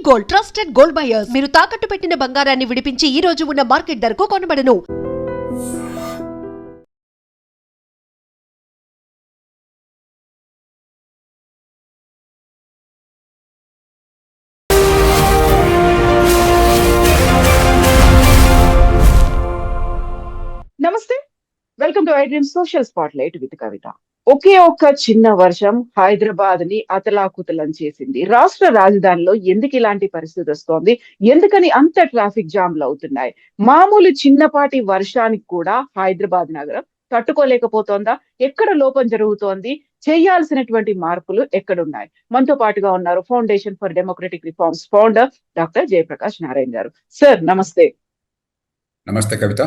Gold, trusted gold buyers. మీరు తాకట్టు పెట్టిన బంగారాన్ని విడిపించి ఈ రోజు ఉన్న మార్కెట్ ధరకు కొనబడను. నమస్తే, welcome to iDream social spotlight with Kavitha. ఒకే ఒక్క చిన్న వర్షం హైదరాబాద్ ని అతలాకుతలం చేసింది. రాష్ట్ర రాజధానిలో ఎందుకు ఇలాంటి పరిస్థితి వస్తోంది? ఎందుకని అంత ట్రాఫిక్ జామ్లు అవుతున్నాయి? మామూలు చిన్నపాటి వర్షానికి కూడా హైదరాబాద్ నగరం తట్టుకోలేకపోతోందా? ఎక్కడ లోపం జరుగుతోంది? చేయాల్సినటువంటి మార్పులు ఎక్కడున్నాయి? మనతో పాటుగా ఉన్నారు foundation for democratic reforms founder doctor Jayaprakash Narayana గారు. సార్ నమస్తే. నమస్తే కవిత.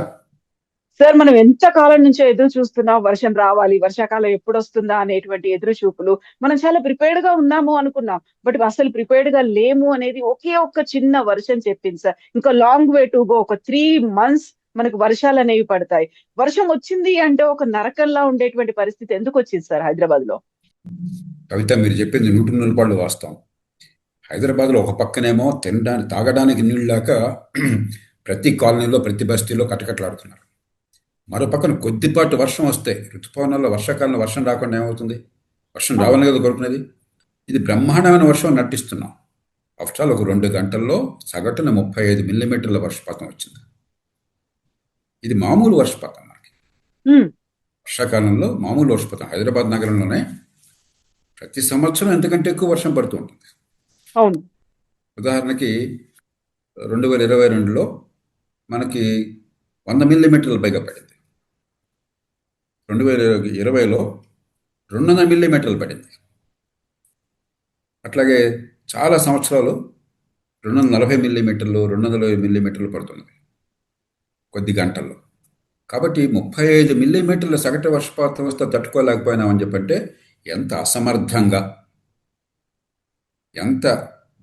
సార్, మనం ఎంత కాలం నుంచో ఎదురు చూస్తున్నాం, వర్షం రావాలి, వర్షాకాలం ఎప్పుడు వస్తుందా అనేటువంటి ఎదురు చూపులు. మనం చాలా ప్రిపేర్డ్ గా ఉన్నాము అనుకున్నాం, బట్ అసలు ప్రిపేర్డ్ గా లేము అనేది ఒకే ఒక్క చిన్న వర్షం చెప్పింది సార్. ఇంకా లాంగ్ వే టు గో. ఒక 3 months మనకు వర్షాలు అనేవి పడతాయి. వర్షం వచ్చింది అంటే ఒక నరకంలా ఉండేటువంటి పరిస్థితి ఎందుకు వచ్చింది సార్ హైదరాబాద్ లో? కవిత, మీరు చెప్పింది 100% వాస్తవం. హైదరాబాద్లో ఒక పక్కనేమో తినడానికి తాగడానికి నీళ్ళు లేక ప్రతి కాలనీలో ప్రతి బస్తీలో కటకట్లాడుతున్నారు. మరో పక్కన కొద్దిపాటి వర్షం వస్తే, ఋతుపవనాల్లో వర్షాకాలంలో వర్షం రాకుండా ఏమవుతుంది? వర్షం రావాలని కదా కోరుకునేది. ఇది బ్రహ్మాండమైన వర్షం నటిస్తున్నాం. ఆఫ్టర్ ఆల్ ఒక 2 గంటల్లో సగటున 35 మిల్లీమీటర్ల వర్షపాతం వచ్చింది. ఇది మామూలు వర్షపాతం. మనకి వర్షాకాలంలో మామూలు వర్షపాతం హైదరాబాద్ నగరంలోనే ప్రతి సంవత్సరం ఎంతకంటే ఎక్కువ వర్షం పడుతూ ఉంటుంది. అవును. ఉదాహరణకి 2022లో మనకి 100 మిల్లీమీటర్ల పైగా పడింది. 2020లో 200 మిల్లీమీటర్లు పడింది. అట్లాగే చాలా సంవత్సరాలు 240 మిల్లీమీటర్లు 220 మిల్లీమీటర్లు పడుతున్నది కొద్ది గంటల్లో. కాబట్టి 35 మిల్లీమీటర్ల సగటు వర్షపాతం వస్తే తట్టుకోలేకపోయినామని చెప్పంటే ఎంత అసమర్థంగా, ఎంత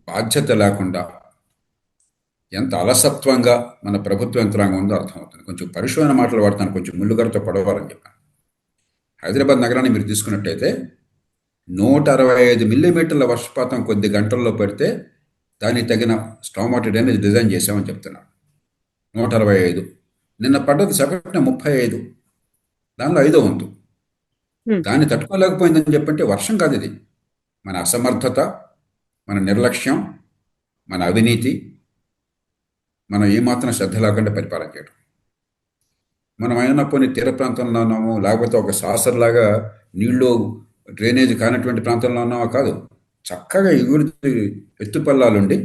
బాధ్యత లేకుండా, ఎంత అలసత్వంగా మన ప్రభుత్వ యంత్రాంగం ఉందో అర్థమవుతుంది. కొంచెం పరిశోధన మాటలు వాడతాను, కొంచెం ముళ్ళుగారితో పడవాలని చెప్పాను. హైదరాబాద్ నగరాన్ని మీరు తీసుకున్నట్టయితే 165 మిల్లీమీటర్ల వర్షపాతం కొద్ది గంటల్లో పడితే దానికి తగిన స్టామ్ వాటర్ డ్రైనేజ్ డిజైన్ చేశామని చెప్తున్నాను. 165. నిన్న పడ్డది సగటున 35. దానిలో 5వ వంతు. దాన్ని తట్టుకోలేకపోయిందని చెప్పంటే వర్షం కాదు ఇది. మన అసమర్థత, మన నిర్లక్ష్యం, మన అవినీతి, మనం ఏమాత్రం శ్రద్ధ లేకుండా పరిపాలన చేయడం. మనం అయినా కొన్ని తీర ప్రాంతంలో ఉన్నాము, లేకపోతే ఒక సాసర్లాగా నీళ్ళు డ్రైనేజ్ కానటువంటి ప్రాంతంలో ఉన్నామా? కాదు. చక్కగా ఎగురుతి ఎత్తుపల్లాలుండి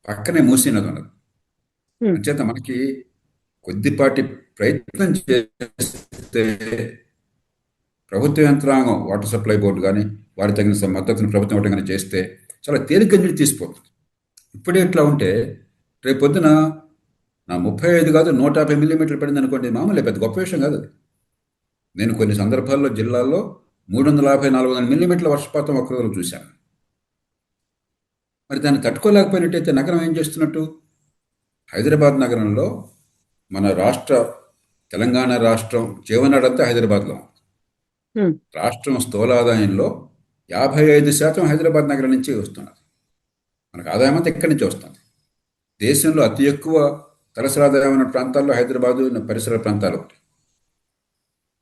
పక్కనే మూసినది ఉన్నది. అంచేత మనకి కొద్దిపాటి ప్రయత్నం చేస్తే ప్రభుత్వ యంత్రాంగం, వాటర్ సప్లై బోర్డు కానీ వారి తగిన మద్దతును ప్రభుత్వం ఇవ్వడం కానీ చేస్తే చాలా తేలిక నీళ్ళు తీసిపోతుంది. ఇప్పుడే ఇట్లా ఉంటే రేపు పొద్దున నా 35 కాదు 150 మిల్లీమీటర్లు పడింది అనుకోండి, మామూలే, పెద్ద గొప్ప విషయం కాదు అది. నేను కొన్ని సందర్భాల్లో జిల్లాల్లో 350-400 మిల్లీమీటర్ల వర్షపాతం ఒక్క రోజు చూశాను. మరి దాన్ని తట్టుకోలేకపోయినట్టయితే నగరం ఏం చేస్తున్నట్టు? హైదరాబాద్ నగరంలో మన తెలంగాణ రాష్ట్రం జీవనాడంతా హైదరాబాద్లో. రాష్ట్రం స్థూలాదాయంలో 55% హైదరాబాద్ నగరం నుంచి వస్తున్నది. మనకు ఆదాయం అంతా ఇక్కడి నుంచి వస్తుంది. దేశంలో అతి ఎక్కువ తలసరి ఆదాయం ఉన్న ప్రాంతాల్లో హైదరాబాదు పరిసర ప్రాంతాలు ఒకటి.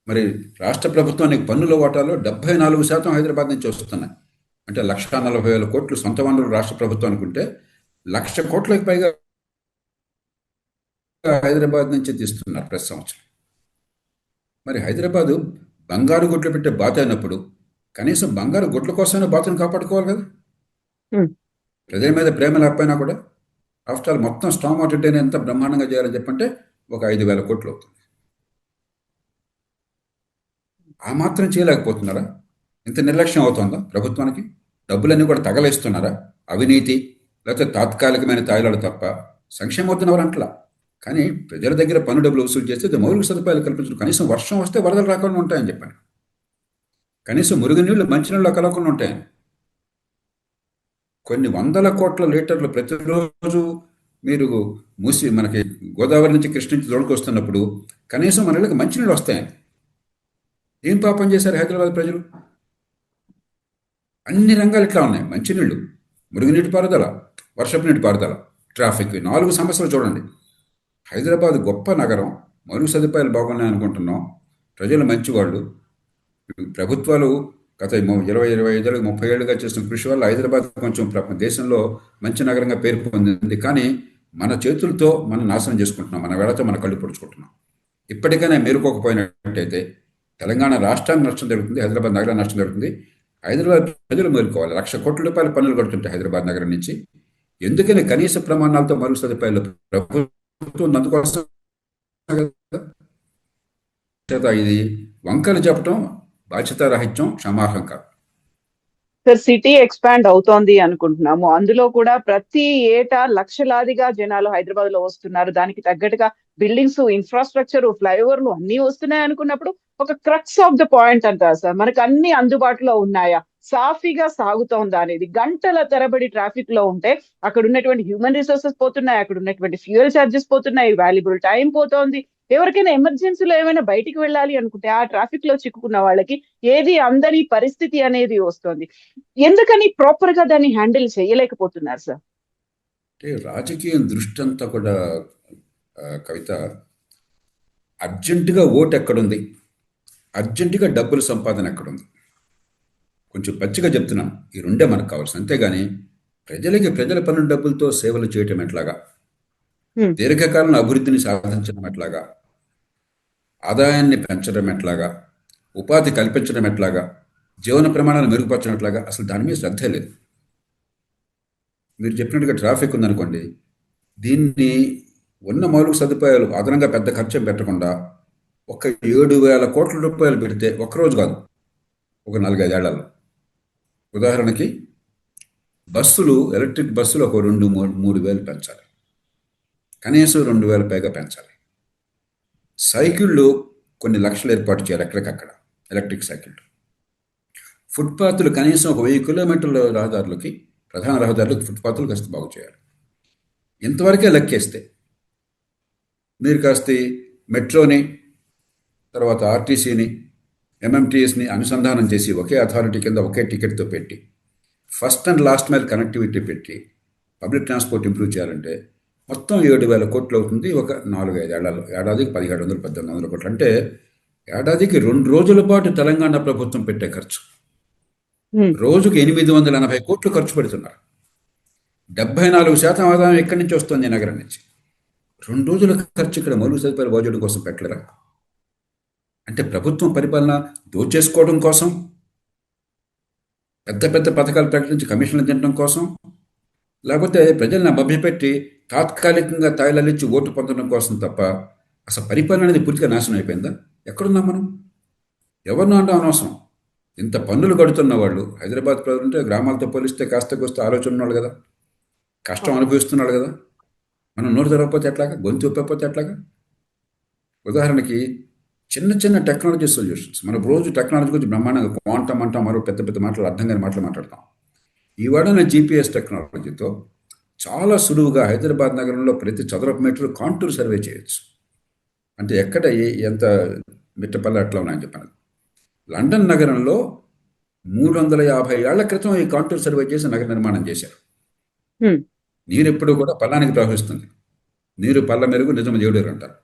మరి రాష్ట్ర ప్రభుత్వానికి పన్నుల వాటాలో 74% హైదరాబాద్ నుంచి వస్తున్నాయి. అంటే 1,40,000 కోట్లు సొంత వనరులు రాష్ట్ర ప్రభుత్వం అనుకుంటే 1,00,000 కోట్లకు పైగా హైదరాబాద్ నుంచి తీస్తున్నారు ప్రతి సంవత్సరం. మరి హైదరాబాదు బంగారు గుడ్లు పెట్టే బాత అయినప్పుడు కనీసం బంగారు గుడ్ల కోసమే బాతును కాపాడుకోవాలి కదా. ప్రజల మీద ప్రేమ లేకపోయినా కూడా ఆఫ్టర్ ఆల్ మొత్తం స్టామ్ వాటర్ డ్రైనేజ్ ఎంత బ్రహ్మాండంగా చేయాలని చెప్పంటే ఒక 5,000 కోట్లు అవుతుంది. ఆ మాత్రం చేయలేకపోతున్నారా? ఇంత నిర్లక్ష్యం అవుతుందా ప్రభుత్వానికి? డబ్బులన్నీ కూడా తగలేస్తున్నారా? అవినీతి లేకపోతే తాత్కాలికమైన తాయిలాలు తప్ప సంక్షేమం అవుతున్నవారు అంటలా. కానీ ప్రజల దగ్గర పన్ను డబ్బులు వసూలు చేస్తే మౌలిక సదుపాయాలు కల్పించడం. కనీసం వర్షం వస్తే వరదలు రాకుండా ఉంటాయని చెప్పండి. కనీసం మురుగునీళ్ళు మంచినీళ్ళు కలవకుండా ఉంటాయని. కొన్ని 100 కోట్ల లీటర్లు ప్రతిరోజు మీరు మనకి గోదావరి నుంచి కృష్ణ నుంచి తోడుకొస్తున్నప్పుడు కనీసం మన ఇళ్ళకి మంచినీళ్ళు వస్తాయని. ఏం పాపం చేశారు హైదరాబాద్ ప్రజలు? అన్ని రంగాలు ఇట్లా ఉన్నాయి. మంచినీళ్ళు, మురుగునీటి పారుదల, వర్షపు నీటి పారుదల, ట్రాఫిక్, 4 సమస్యలు చూడండి. హైదరాబాద్ గొప్ప నగరం, మరుగు సదుపాయాలు బాగున్నాయి అనుకుంటున్నాం, ప్రజలు మంచివాళ్ళు. ప్రభుత్వాలు గత 20-25 30 ఏళ్ళుగా చేసిన కృషి వల్ల హైదరాబాద్ కొంచెం దేశంలో మంచి నగరంగా పేరు పొందింది. కానీ మన చేతులతో మనం నాశనం చేసుకుంటున్నాం, మన వేళతో మన కళ్ళు పొడుచుకుంటున్నాం. ఇప్పటికైనా మేలుకోకపోయినట్టయితే తెలంగాణ రాష్ట్రానికి నష్టం జరుగుతుంది, హైదరాబాద్ నగరానికి నష్టం జరుగుతుంది. హైదరాబాద్ ప్రజలు మేలుకోవాలి. 1,00,000 కోట్ల రూపాయల పన్నులు కడుతుంటాయి హైదరాబాద్ నగరం నుంచి. ఎందుకని కనీస ప్రమాణాలతో మరుగు సదుపాయాలు ప్రభుత్వం అందుకోసం ఇది వంకలు చెప్పడం బాధ్యతారాహిత్యం, క్షమార్హం కాదు. సార్, సిటీ ఎక్స్పాండ్ అవుతోంది అనుకుంటున్నాము. అందులో కూడా ప్రతి ఏటా లక్షలాదిగా జనాలు హైదరాబాద్ లో వస్తున్నారు. దానికి తగ్గట్టుగా బిల్డింగ్స్, ఇన్ఫ్రాస్ట్రక్చర్, ఫ్లైఓవర్లు అన్ని వస్తున్నాయి అనుకున్నప్పుడు ఒక క్రక్స్ ఆఫ్ ద పాయింట్ అంటారు సార్, మనకు అన్ని అందుబాటులో ఉన్నాయా, సాఫీగా సాగుతోందా అనేది. గంటల తరబడి ట్రాఫిక్ లో ఉంటే అక్కడ ఉన్నటువంటి హ్యూమన్ రిసోర్సెస్ పోతున్నాయి, అక్కడ ఉన్నటువంటి ఫ్యూయల్ ఛార్జెస్ పోతున్నాయి, వాల్యుబుల్ టైం పోతోంది. ఎవరికైనా ఎమర్జెన్సీలో ఏమైనా బయటికి వెళ్ళాలి అనుకుంటే ఆ ట్రాఫిక్ లో చిక్కుకున్న వాళ్ళకి ఏది అందని పరిస్థితి అనేది వస్తుంది. ఎందుకని ప్రాపర్ గా దాన్ని హ్యాండిల్ చేయలేకపోతున్నారు సార్? అంటే రాజకీయం దృష్టి అంతా కూడా కవిత, అర్జెంటుగా ఓటు ఎక్కడుంది, అర్జెంటుగా డబ్బుల సంపాదన ఎక్కడుంది. కొంచెం పచ్చిగా చెప్తున్నాను, ఈ రెండే మనకు కావాల్సింది. అంతేగాని ప్రజల పన్ను డబ్బులతో సేవలు చేయటం ఎట్లాగా, దీర్ఘకాలం అభివృద్ధిని సాధించడం ఎట్లాగా, ఆదాయాన్ని పెంచడం ఎట్లాగా, ఉపాధి కల్పించడం ఎట్లాగా, జీవన ప్రమాణాలు మెరుగుపరచడం ఎట్లాగా, అసలు దాని మీద శ్రద్ధ లేదు. మీరు చెప్పినట్టుగా ట్రాఫిక్ ఉందనుకోండి, దీన్ని ఉన్న మౌలిక సదుపాయాలు అదనంగా పెద్ద ఖర్చు పెట్టకుండా ఒక 7,000 కోట్ల రూపాయలు పెడితే ఒక్కరోజు కాదు, ఒక 4-5 ఏళ్లలో. ఉదాహరణకి బస్సులు, ఎలక్ట్రిక్ బస్సులు ఒక 2-3 వేలు పెంచాలి, కనీసం 2,000 పైగా పెంచాలి. సైకిళ్ళు కొన్ని లక్షలు ఏర్పాటు చేయాలి ఎక్కడికక్కడ, ఎలక్ట్రిక్ సైకిళ్ళు. ఫుట్పాత్లు కనీసం ఒక 1000 కిలోమీటర్ల రహదారులకి, ప్రధాన రహదారులకు ఫుట్పాత్లు కాస్త బాగు చేయాలి. ఇంతవరకే లెక్కేస్తే మీరు కాస్త మెట్రోని, తర్వాత ఆర్టీసీని, ఎంఎంటీఎస్ని అనుసంధానం చేసి ఒకే అథారిటీ కింద ఒకే టికెట్తో పెట్టి first and last mile connectivity పెట్టి పబ్లిక్ ట్రాన్స్పోర్ట్ ఇంప్రూవ్ చేయాలంటే మొత్తం 7,000 కోట్లు అవుతుంది. ఒక 4-5 ఏళ్లలో ఏడాదికి 1,700-1,800 కోట్లు. అంటే ఏడాదికి 2 రోజుల పాటు తెలంగాణ ప్రభుత్వం పెట్టే ఖర్చు. రోజుకు 880 కోట్లు ఖర్చు పెడుతున్నారు. 74% ఆదాయం ఎక్కడి నుంచి వస్తుంది? నగరం నుంచి. 2 రోజుల ఖర్చు ఇక్కడ మౌలిక సదుపాయాల బాధ్యత కోసం పెట్టలేరా? అంటే ప్రభుత్వం పరిపాలన దోచేసుకోవడం కోసం, పెద్ద పెద్ద పథకాలు ప్రకటించి కమిషన్లు తినడం కోసం, లేకపోతే ప్రజల్ని మభ్యపెట్టి తాత్కాలికంగా తాయిలలిచ్చి ఓటు పొందడం కోసం తప్ప అసలు పరిపాలన అనేది పూర్తిగా నాశనం అయిపోయిందా? ఎక్కడున్నాం మనం? ఎవరినో అంటే అనవసరం. ఇంత పన్నులు కడుతున్న వాళ్ళు హైదరాబాద్ ప్రజలు అంటే గ్రామాలతో పోలిస్తే కాస్త కోస్త ఆలోచన ఉన్నాడు కదా, కష్టం అనుభవిస్తున్నాడు కదా. మనం నోరు తెరవకపోతే ఎట్లాగా, గొంతు ఒప్పకపోతే ఎట్లాగా? ఉదాహరణకి చిన్న చిన్న టెక్నాలజీ సొల్యూషన్స్, మనం రోజు టెక్నాలజీ గురించి బ్రహ్మాండంగా క్వాంటమ్ అంటాం, మరో పెద్ద పెద్ద మాటలు, అర్థం కాని మాటలు మాట్లాడతాం. ఈ వాడన జీపీఎస్ టెక్నాలజీతో చాలా సులువుగా హైదరాబాద్ నగరంలో ప్రతి చదరపు మీటర్ కాంటూర్ సర్వే చేయొచ్చు. అంటే ఎక్కడ ఎంత మిట్టపల్లి అట్లా ఉన్నాయని చెప్పాను. లండన్ నగరంలో 350 ఏళ్ల క్రితం ఈ కాంటూర్ సర్వే చేసి నగర నిర్మాణం చేశారు. నీరు ఎప్పుడు కూడా పల్లానికి ప్రవహిస్తుంది, నీరు పల్ల మెరుగు నిజం దేవుడు అంటారు.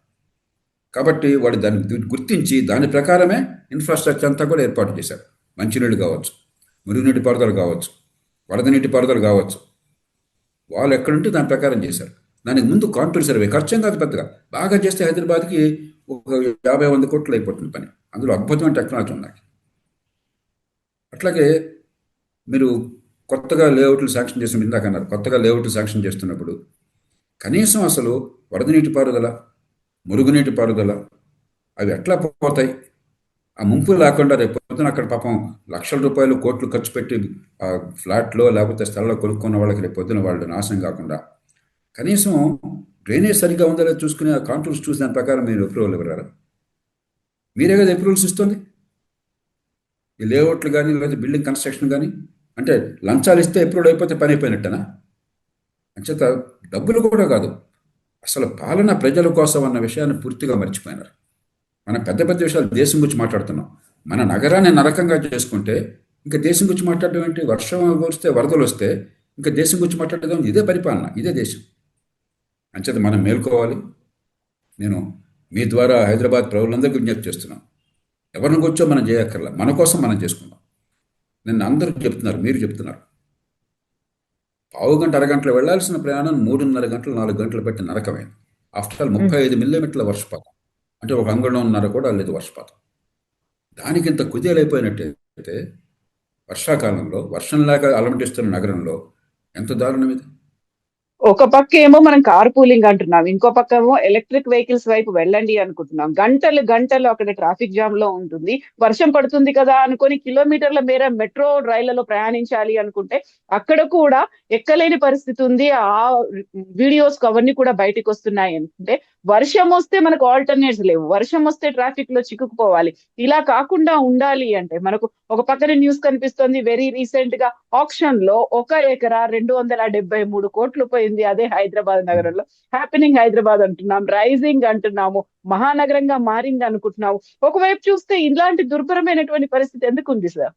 కాబట్టి వాడు దాన్ని గుర్తించి దాని ప్రకారమే ఇన్ఫ్రాస్ట్రక్చర్ అంతా కూడా ఏర్పాటు చేశారు. మంచినీళ్ళు కావచ్చు, మురుగునీటి పారుదల కావచ్చు, వరద నీటి పారుదల కావచ్చు, వాళ్ళు ఎక్కడుంటే దాని ప్రకారం చేశారు. దానికి ముందు కాంటూర్ సర్వే ఖర్చం కాదు పెద్దగా, బాగా చేస్తే హైదరాబాద్కి ఒక 50-100 కోట్లు అయిపోతుంది పని. అందులో అద్భుతమైన టెక్నాలజీ ఉన్నాయి. అట్లాగే మీరు కొత్తగా లేఅవుట్లు శాంక్షన్ చేసిన ఇందాక అన్నారు, కొత్తగా లేఅవుట్లు శాంక్షన్ చేస్తున్నప్పుడు కనీసం అసలు వరద నీటి పారుదల, మురుగునీటి పారుదల అవి ఎట్లా పోతాయి? ఆ ముంపు లేకుండా రేపు పొద్దున అక్కడ పాపం లక్షల రూపాయలు, కోట్లు ఖర్చు పెట్టి ఆ ఫ్లాట్లో లేకపోతే స్థలంలో కొనుక్కున్న వాళ్ళకి రేపు పొద్దున వాళ్ళు నాశనం కాకుండా కనీసం డ్రైనేజ్ సరిగ్గా ఉందో లేదో చూసుకుని ఆ కాంటూర్స్ చూసి దాని ప్రకారం మీరు అప్రూవల్ ఇవ్వరారా? మీరే కదా అప్రూవల్స్ ఇస్తుంది. ఈ లేఅవుట్లు కానీ లేదా బిల్డింగ్ కన్స్ట్రక్షన్ కానీ అంటే లంచాలు ఇస్తే అప్రూవల్ అయిపోతే పని అయిపోయినట్టేనా? అంచేత డబ్బులు కూడా కాదు, అసలు పాలన ప్రజల కోసం అన్న విషయాన్ని పూర్తిగా మర్చిపోయినారు. మనం పెద్ద పెద్ద విషయాలు దేశం గురించి మాట్లాడుతున్నాం. మన నగరాన్ని నరకంగా చేసుకుంటే ఇంకా దేశం గురించి మాట్లాడడం ఏంటి? వర్షం వస్తే, వరదలు వస్తే ఇంకా దేశం గురించి మాట్లాడదాం, ఇదే పరిపాలన, ఇదే దేశం. అంచేత మనం మేల్కోవాలి. నేను మీ ద్వారా హైదరాబాద్ ప్రజలందరికీ విజ్ఞప్తి చేస్తున్నాను, ఎవరిని కూర్చో మనం చేయక్కర్లా, మన కోసం మనం చేసుకుందాం. నిన్న అందరూ చెప్తున్నారు, మీరు చెప్తున్నారు, పావు గంట అరగంటలో వెళ్లాల్సిన ప్రయాణం 3:30 గంటలు 4 గంటలు పెట్టి నరకమైంది. ఆఫ్టర్ ఆల్ 35 మిల్లీమీటర్ల వర్షపాతం, అంటే ఒక అంగుళంన్నర కూడా లేదు వర్షపాతం. దానికి ఇంత కుదేలైపోయినట్టయితే వర్షాకాలంలో వర్షం లేక అలమటిస్తున్న నగరంలో ఎంత దారుణం ఇది. ఒక పక్క ఏమో మనం కార్ పూలింగ్ అంటున్నాం, ఇంకో పక్క ఏమో ఎలక్ట్రిక్ వెహికల్స్ వైపు వెళ్ళండి అనుకుంటున్నాం. గంటలు గంటలు అక్కడ ట్రాఫిక్ జామ్ లో ఉంటుంది. వర్షం పడుతుంది కదా అనుకొని కిలోమీటర్ల మేర మెట్రో రైళ్లలో ప్రయాణించాలి అనుకుంటే అక్కడ కూడా ఎక్కలేని పరిస్థితి ఉంది. ఆ వీడియోస్ అవన్నీ కూడా బయటకు వస్తున్నాయి. అంటే వర్షం వస్తే మనకు ఆల్టర్నేట్స్ లేవు, వర్షం వస్తే ట్రాఫిక్ లో చిక్కుకుపోవాలి. ఇలా కాకుండా ఉండాలి అంటే మనకు ఒక పక్కన న్యూస్ కనిపిస్తుంది, వెరీ రీసెంట్ గా ఆక్షన్ లో 1 ఎకరా 273 కోట్లు పోయింది అదే హైదరాబాద్ నగరంలో. హ్యాపెనింగ్ హైదరాబాద్ అంటున్నాం, రైజింగ్ అంటున్నాము, మహానగరంగా మారింది అనుకుంటున్నాము. ఒకవైపు చూస్తే ఇలాంటి దుర్భరమైనటువంటి పరిస్థితి ఎందుకు ఉంది సార్?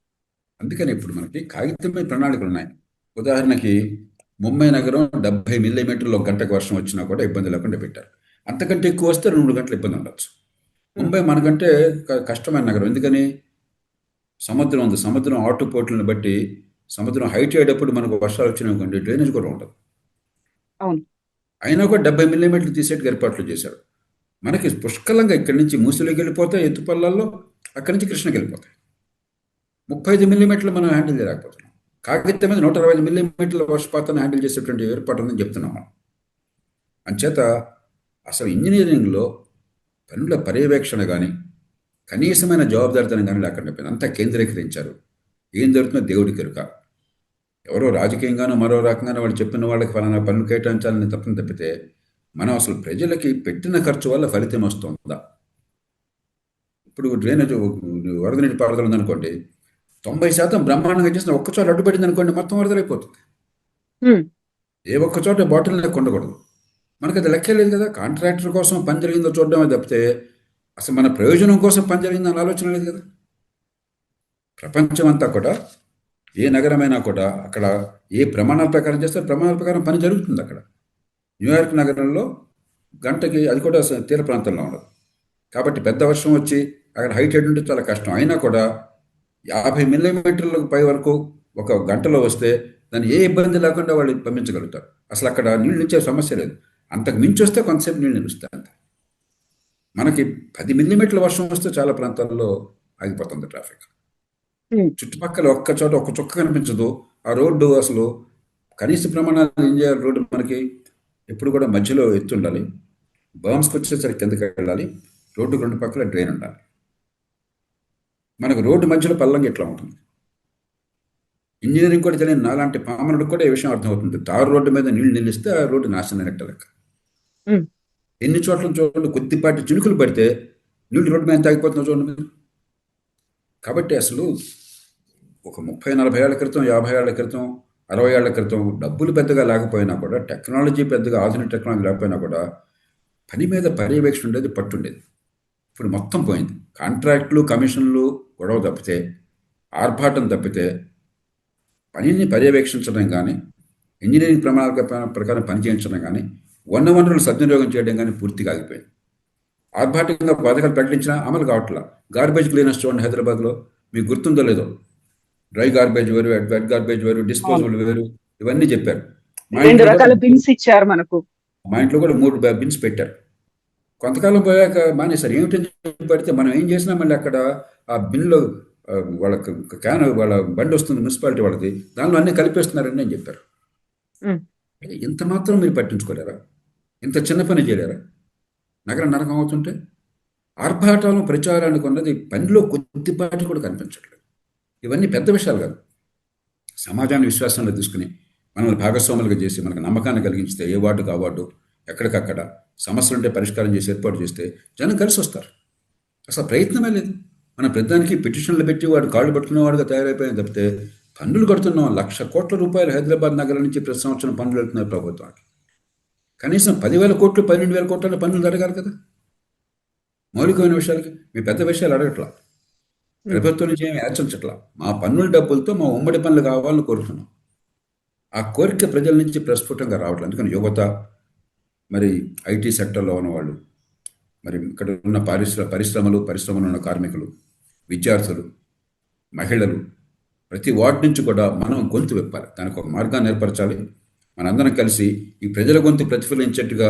అందుకని ఇప్పుడు మనకి కాగితమే ప్రణాళికలు ఉన్నాయి. ఉదాహరణకి ముంబై నగరం 70 మిల్లీమీటర్లు ఒక గంటకు వర్షం వచ్చినా కూడా ఇబ్బంది లేకుండా పెట్టారు. అంతకంటే ఎక్కువ వస్తే 2 గంటలు ఇబ్బంది ఉండొచ్చు. ముంబై మనకంటే కష్టమైన నగరం, ఎందుకని సముద్రం ఉంది. సముద్రం ఆటుపోట్లను బట్టి సముద్రం హైట్ అయ్యేటప్పుడు మనకు వర్షాలు వచ్చినాయి, డ్రైనేజ్ కూడా ఉండదు. అవును, అయినా కూడా 70 మిల్లీమీటర్లు తీసేట్టుగా ఏర్పాట్లు చేశారు. మనకి పుష్కలంగా ఇక్కడి నుంచి మూసిలోకి వెళ్ళిపోతాయి ఎత్తుపల్లాల్లో, అక్కడి నుంచి కృష్ణకి వెళ్ళిపోతాయి. 35 మిల్లీమీటర్లు మనం హ్యాండిల్ చేయలేకపోతున్నాం. కాగితం మీద 125 మిల్లీమీటర్ల వర్షపాతాన్ని హ్యాండిల్ చేసేటువంటి ఏర్పాటు ఉందని చెప్తున్నాం మనం. అంచేత అసలు ఇంజనీరింగ్లో పనుల పర్యవేక్షణ కానీ కనీసమైన జవాబుదారితనం కానీ లేకుండా పోయింది. అంతా కేంద్రీకరించారు. ఏం జరుగుతుందో దేవుడికి ఎరుక. ఎవరో రాజకీయంగానో మరో రకంగానో వాళ్ళు చెప్పిన వాళ్ళకి ఫలానా పనులు కేటాయించాలని తప్పితే మనం అసలు ప్రజలకి పెట్టిన ఖర్చు వల్ల ఫలితం వస్తుందా? ఇప్పుడు డ్రైనేజ్ వరద నీటి పారుదల ఉందనుకోండి, 90% బ్రహ్మాండంగా చేసిన ఒక్కచోట అడ్డుపడింది అనుకోండి, మొత్తం వరదలైపోతుంది. ఏ ఒక్క చోట బాటిల్ నెక్ ఉండకూడదు. మనకు అది లెక్కే లేదు కదా. కాంట్రాక్టర్ కోసం పని జరిగిందో చూడడమే తప్పితే అసలు మన ప్రయోజనం కోసం పని జరిగిందని ఆలోచన లేదు కదా. ప్రపంచం అంతా కూడా ఏ నగరమైనా కూడా అక్కడ ఏ ప్రమాణాల ప్రకారం చేస్తే ప్రమాణాల ప్రకారం పని జరుగుతుంది. అక్కడ న్యూయార్క్ నగరంలో గంటకి, అది కూడా తీర ప్రాంతంలో ఉండదు కాబట్టి పెద్ద వర్షం వచ్చి అక్కడ హైట్ ఉంటే చాలా కష్టం. అయినా కూడా 50 మిల్లీమీటర్లకు పై వరకు ఒక గంటలో వస్తే దాన్ని ఏ ఇబ్బంది లేకుండా వాళ్ళు పంపించగలుగుతారు. అసలు అక్కడ నీళ్ళు నిలిచే సమస్య లేదు. అంతకు మించి వస్తే కొంతసేపు నీళ్ళు నిలుస్తాయి అంతే. మనకి 10 మిల్లీమీటర్ల వర్షం వస్తే చాలా ప్రాంతాల్లో ఆగిపోతుంది ట్రాఫిక్. చుట్టుపక్కల ఒక్క చోట ఒక్క చుక్క కనిపించదు. ఆ రోడ్డు అసలు కనీస ప్రమాణాలు ఏం చేయాలి? రోడ్డు మనకి ఎప్పుడు కూడా మధ్యలో ఎత్తు ఉండాలి, బర్మ్స్కి వచ్చేసరికి కిందకి వెళ్ళాలి, రోడ్డుకు 2 పక్కల డ్రైన్ ఉండాలి. మనకు రోడ్డు మధ్యలో పల్లంగా ఎట్లా ఉంటుంది? ఇంజనీరింగ్ కూడా తెలియని నాలాంటి పామరుడికి కూడా ఈ విషయం అర్థమవుతుంది. తారు రోడ్డు మీద నీళ్లు నిలిస్తే ఆ రోడ్డు నాశనం అయినట్టు లెక్క. ఎన్ని చోట్ల చూడండి, కొద్దిపాటి చినుకులు పడితే నీళ్లు రోడ్డు మీద ఎంత ఆగిపోతుందో చూడండి మీరు. కాబట్టి అసలు ఒక 30-40 ఏళ్ల క్రితం, 50 ఏళ్ల క్రితం, 60 ఏళ్ల క్రితం డబ్బులు పెద్దగా లేకపోయినా కూడా, టెక్నాలజీ పెద్దగా ఆధునిక టెక్నాలజీ లేకపోయినా కూడా పని మీద పర్యవేక్షణ ఉండేది, పట్టుండేది. ఇప్పుడు మొత్తం పోయింది. కాంట్రాక్టులు, కమిషన్లు గొడవ తప్పితే, ఆర్భాటం తప్పితే పనిని పర్యవేక్షించడం కానీ, ఇంజనీరింగ్ ప్రమాణాల ప్రకారం పనిచేయించడం కానీ, వనరులు సద్వినియోగం చేయడం కానీ పూర్తిగా ఆగిపోయింది. ఆర్భాటంగా పథకాలు ప్రకటించినా అమలు కావట్లా. గార్బేజ్ క్లీనర్స్ చూడండి హైదరాబాద్లో, మీకు గుర్తుందో లేదో, డ్రై గార్బేజ్ వేరు, వెట్ గార్బేజ్ వేరు, డిస్పోజబుల్ వేరు, ఇవన్నీ చెప్పారు. 2 రకాల బిన్స్ ఇచ్చారు మనకు. మా ఇంట్లో కూడా 3 బిన్స్ పెట్టారు. కొంతకాలం పోయాక మానేశారు. ఏమిటని పడితే మనం ఏం చేసినా మళ్ళీ అక్కడ ఆ బిన్లో వాళ్ళ క్యాన్, వాళ్ళ బండి వస్తుంది మున్సిపాలిటీ వాళ్ళది, దానిలో అన్నీ కలిపేస్తున్నారని నేను చెప్పారు. ఇంత మాత్రం మీరు పట్టించుకోలేరా? ఇంత చిన్న పని చేయలేరా? నగరం నరకం అవుతుంటే ఆర్భాటాలను ప్రచారానికి ఉన్నది పనిలో కొద్దిపాటి కూడా కనిపించట్లేదు. ఇవన్నీ పెద్ద విషయాలు కాదు. సమాజాన్ని విశ్వాసంలో తీసుకుని మనల్ని భాగస్వాములుగా చేసి మనకు నమ్మకాన్ని కలిగించితే ఏ వార్డుకు ఆ వార్డు, ఎక్కడికక్కడ సమస్యలు ఉంటే పరిష్కారం చేసి ఏర్పాటు చేస్తే జనం కలిసి వస్తారు. అసలు ప్రయత్నమే లేదు. మన పెద్దానికి పిటిషన్లు పెట్టి వాడు కాళ్ళు పట్టుకునేవాడుగా తయారైపోయింది తప్పితే పన్నులు కడుతున్నాం. 1,00,000 కోట్ల రూపాయలు హైదరాబాద్ నగరం నుంచి ప్రతి సంవత్సరం పన్నులు వెళ్తున్నాయి ప్రభుత్వానికి. కనీసం 10,000 కోట్లు 12,000 కోట్ల పన్నులు అడగాలి కదా మౌలికమైన విషయాలకి. మీ పెద్ద విషయాలు అడగట్లా, ప్రభుత్వం నుంచి ఏమి యాచించట్లా. మా పన్నుల డబ్బులతో మా ఉమ్మడి పనులు కావాలని కోరుతున్నాం. ఆ కోరిక ప్రజల నుంచి ప్రస్ఫుటంగా రావట్లేదు. అందుకని యువత, మరి ఐటీ సెక్టర్లో ఉన్నవాళ్ళు, మరి ఇక్కడ ఉన్న పరిశ్రమలో ఉన్న కార్మికులు, విద్యార్థులు, మహిళలు, ప్రతి వార్డు నుంచి కూడా మనం గొంతు విప్పాలి. దానికి ఒక మార్గాన్ని ఏర్పరచాలి. మనందరం కలిసి ఈ ప్రజల గొంతు ప్రతిఫలించేట్టుగా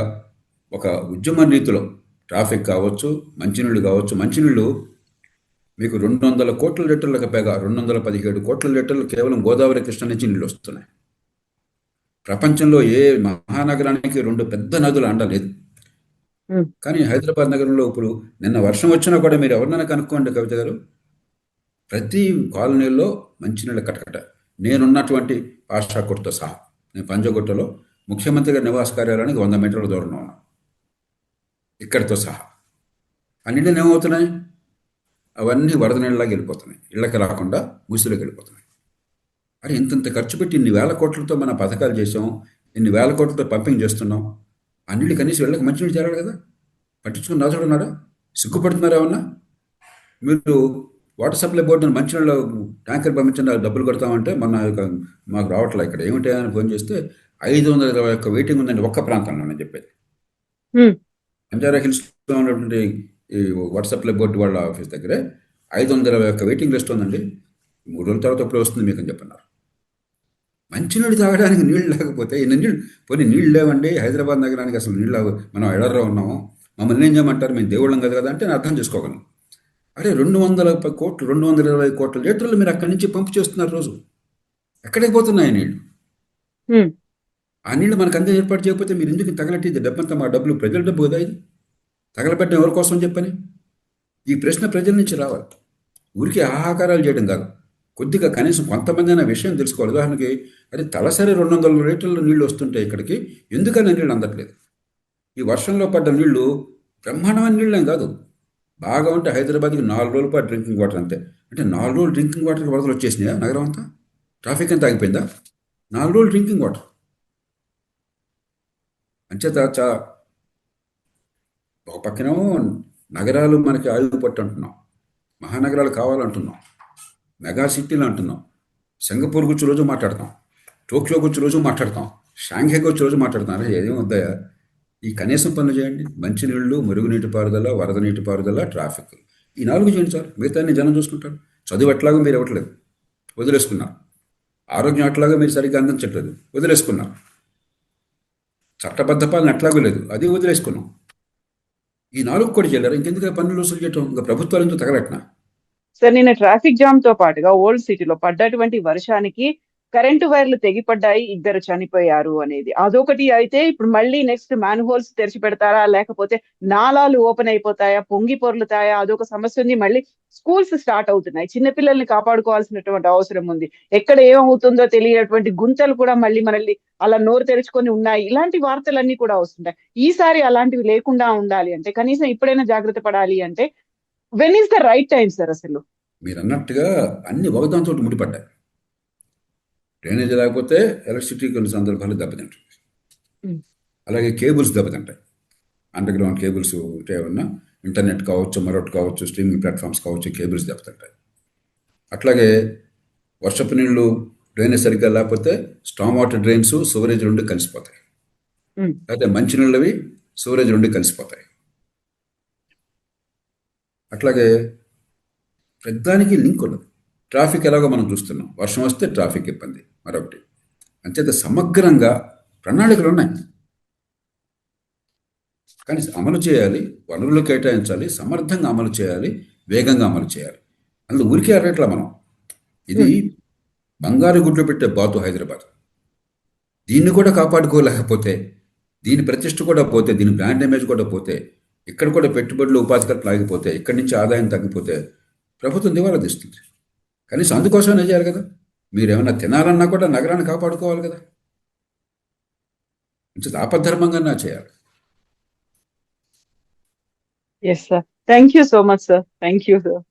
ఒక ఉద్యమ రీతిలో ట్రాఫిక్ కావచ్చు, మంచినీళ్ళు కావచ్చు. మంచినీళ్ళు మీకు 200 కోట్ల లీటర్లకు పైగా 217 కోట్ల లీటర్లు కేవలం గోదావరి, కృష్ణ నుంచి నీళ్ళు వస్తున్నాయి. ప్రపంచంలో ఏ మహానగరానికి 2 పెద్ద నదులు అండలేదు. కానీ హైదరాబాద్ నగరంలో ఇప్పుడు నిన్న వర్షం వచ్చినా కూడా మీరు ఎవరినైనా కనుక్కోండి కవిత గారు, ప్రతి కాలనీల్లో మంచినీళ్ళ కటకట. నేనున్నటువంటి పాషాకోట్తో సహా, నేను పంజగుట్టలో ముఖ్యమంత్రి గారి నివాస కార్యాలయానికి 100 మీటర్ల దూరంలో ఉన్నాను, ఇక్కడితో సహా. ఆ నీళ్ళు ఏమవుతున్నాయి? అవన్నీ వరద నీళ్ళలాగా వెళ్ళిపోతున్నాయి, ఇళ్ళకి రాకుండా మూసిలోకి వెళ్ళిపోతున్నాయి. అరే, ఇంత ఖర్చు పెట్టి ఇన్ని వేల కోట్లతో మన పథకాలు చేసాం, ఇన్ని వేల కోట్లతో పంపింగ్ చేస్తున్నాం. ఆ నీళ్ళు కనీసం వీళ్ళకి మంచినీళ్ళు చేరాలి కదా. పట్టించుకుని రాజుడున్నారా? సిగ్గుపడుతున్నారా ఏమన్నా? మీరు వాటర్ సప్లై బోర్డుని మంచినీళ్ళ ట్యాంకర్ పంపించండి, డబ్బులు కడతామంటే మాకు రావట్లే. ఇక్కడ ఏమిటి అని ఫోన్ చేస్తే 521 వెయిటింగ్ ఉందండి ఒక్క ప్రాంతంలో అని చెప్పేది. బంజారా హిల్స్లో ఉన్నటువంటి ఈ వాటర్ సప్లై బోర్డు వాళ్ళ ఆఫీస్ దగ్గరే 521 వెయిటింగ్ లిస్ట్ ఉందండి. 3 రోజుల తర్వాత ఎప్పుడు వస్తుంది మీకు అని చెప్పన్నారు. మంచినీళ్ళు తాగడానికి నీళ్ళు లేకపోతే ఇన్ని నీళ్ళు, పోనీ నీళ్ళు లేవండి హైదరాబాద్ నగరానికి, అసలు నీళ్ళు మనం ఎడర్లో ఉన్నాము, మమ్మల్ని ఏం చేయమంటారు, మేము దేవుళ్ళం కదా అంటే నేను అర్థం చేసుకోగలను. అరే, 220 కోట్ల లీటర్లు మీరు అక్కడి నుంచి పంపు చేస్తున్నారు రోజు. ఎక్కడికి పోతున్నాయి నీళ్ళు? ఆ నీళ్ళు మనకు అంతే ఏర్పాటు చేయకపోతే మీరు ఎందుకు తగలట్టి డబ్బంతా? మా డబ్బులు ప్రజల డబ్బు కదా, ఇది తగలబెట్టడం ఎవరి కోసం చెప్పని ఈ ప్రశ్న ప్రజల నుంచి రావాలి. ఊరికి ఆహాకారాలు చేయడం కాదు, కొద్దిగా కనీసం కొంతమంది అయినా విషయం తెలుసుకోవాలి. ఉదాహరణకి, అరే తలసరి 200 లీటర్ల నీళ్లు వస్తుంటాయి ఇక్కడికి, ఎందుకని నీళ్ళు అందట్లేదు? ఈ వర్షంలో పడ్డ నీళ్లు బ్రహ్మాండమైన నీళ్ళు ఏం కాదు. బాగా ఉంటే హైదరాబాద్కి 4 రోజుల పాటు డ్రింకింగ్ వాటర్ అంతే. అంటే 4 రోజులు డ్రింకింగ్ వాటర్కి వరదలు వచ్చేసినాయా నగరం అంతా? ట్రాఫిక్ అంతా ఆగిపోయిందా? 4 రోజులు డ్రింకింగ్ వాటర్. అంచేత ఒక పక్కనేమో నగరాలు మనకి ఆయుధ పట్టు అంటున్నాం, మహానగరాలు కావాలంటున్నాం, మెగా సిటీలు అంటున్నాం, సింగపూర్ గురించి రోజు మాట్లాడతాం, టోక్యో గురించి రోజు మాట్లాడతాం, షాంఘై గురించి రోజు మాట్లాడతాం. అరే ఏదేం వద్దాయా? ఈ కనీసం పనులు చేయండి. మంచినీళ్ళు, మురుగునీటి పారుదల, వరద నీటి పారుదల, ట్రాఫిక్, ఈ 4 చేయండి సార్. మిగతా జనం చూసుకుంటారు. చదువు ఎట్లాగో మీరు ఇవ్వట్లేదు, వదిలేసుకున్నారు. ఆరోగ్యం అట్లాగో మీరు సరిగ్గా అందించట్లేదు, వదిలేసుకున్నారు. చట్టబద్ధ పాలన ఎట్లాగో లేదు, అది వదిలేసుకున్నాం. ఈ 4 కూడా చేయలేరు. ఇంకెందుకు పన్నులు వసూలు చేయటం? ఇంకా ప్రభుత్వాలు ఎందుకు తగలట్నా? సార్, నిన్న ట్రాఫిక్ జామ్ తో పాటుగా ఓల్డ్ సిటీలో పడ్డటువంటి వర్షానికి కరెంటు వైర్లు తెగిపడ్డాయి, 2 చనిపోయారు అనేది అదొకటి. అయితే ఇప్పుడు మళ్ళీ నెక్స్ట్ మ్యాన్ హోల్స్ తెరిచి పెడతారా, లేకపోతే నాలాలు ఓపెన్ అయిపోతాయా, పొంగి పొర్లుతాయా, అదొక సమస్య ఉంది. మళ్ళీ స్కూల్స్ స్టార్ట్ అవుతున్నాయి, చిన్నపిల్లల్ని కాపాడుకోవాల్సినటువంటి అవసరం ఉంది. ఎక్కడ ఏమవుతుందో తెలియనటువంటి గుంతలు కూడా మళ్ళీ మనల్ని అలా నోరు తెరుచుకొని ఉన్నాయి. ఇలాంటి వార్తలన్నీ కూడా వస్తుంటాయి. ఈసారి అలాంటివి లేకుండా ఉండాలి అంటే, కనీసం ఇప్పుడైనా జాగ్రత్త పడాలి అంటే, when is the right time sir? అసలు మీరు అన్నట్టుగా అన్ని ఒకదాంతో ముడిపడ్డాయి. డ్రైనేజ్ లేకపోతే ఎలక్ట్రిసిటీ కొన్ని సందర్భాలు దెబ్బతింటుంది. అలాగే కేబుల్స్ దెబ్బతింటాయి. అండర్ గ్రౌండ్ కేబుల్స్ ఉంటే ఏమన్నా, ఇంటర్నెట్ కావచ్చు, మరొకటి కావచ్చు, స్ట్రీమింగ్ ప్లాట్ఫామ్స్ కావచ్చు, కేబుల్స్ దెబ్బతింటాయి. అట్లాగే వర్షపు నీళ్లు డ్రైనేజ్ సరిగ్గా లేకపోతే స్టామ్ వాటర్ డ్రైన్స్, సివరేజ్ 2 కలిసిపోతాయి. అయితే మంచినీళ్ళవి సివరేజ్ 2 కలిసిపోతాయి. అట్లాగే ప్రతిదానికి లింక్ ఉన్నది. ట్రాఫిక్ ఎలాగో మనం చూస్తున్నాం, వర్షం వస్తే ట్రాఫిక్ ఇబ్బంది మరొకటి. అంచేత సమగ్రంగా ప్రణాళికలు ఉన్నాయి, కానీ అమలు చేయాలి, వనరులు కేటాయించాలి, సమర్థంగా అమలు చేయాలి, వేగంగా అమలు చేయాలి. అందులో ఊరికే అరగట్లా మనం. ఇది బంగారు గుడ్లు పెట్టే బాతు హైదరాబాద్. దీన్ని కూడా కాపాడుకోలేకపోతే, దీని ప్రతిష్ట కూడా పోతే, దీని బ్రాండ్ ఇమేజ్ కూడా పోతే, ఇక్కడ కూడా పెట్టుబడులు, ఉపాధి కల్పన ఆగిపోతే, ఇక్కడి నుంచి ఆదాయం తగ్గిపోతే ప్రభుత్వం దివాలా తీస్తుంది. కనీసం అందుకోసమే చేయాలి కదా. మీరేమన్నా తినాలన్నా కూడా నగరాన్ని కాపాడుకోవాలి కదా. ఆపద్ధర్మంగా చేయాలి. Yes sir, thank you so much sir. Thank you sir.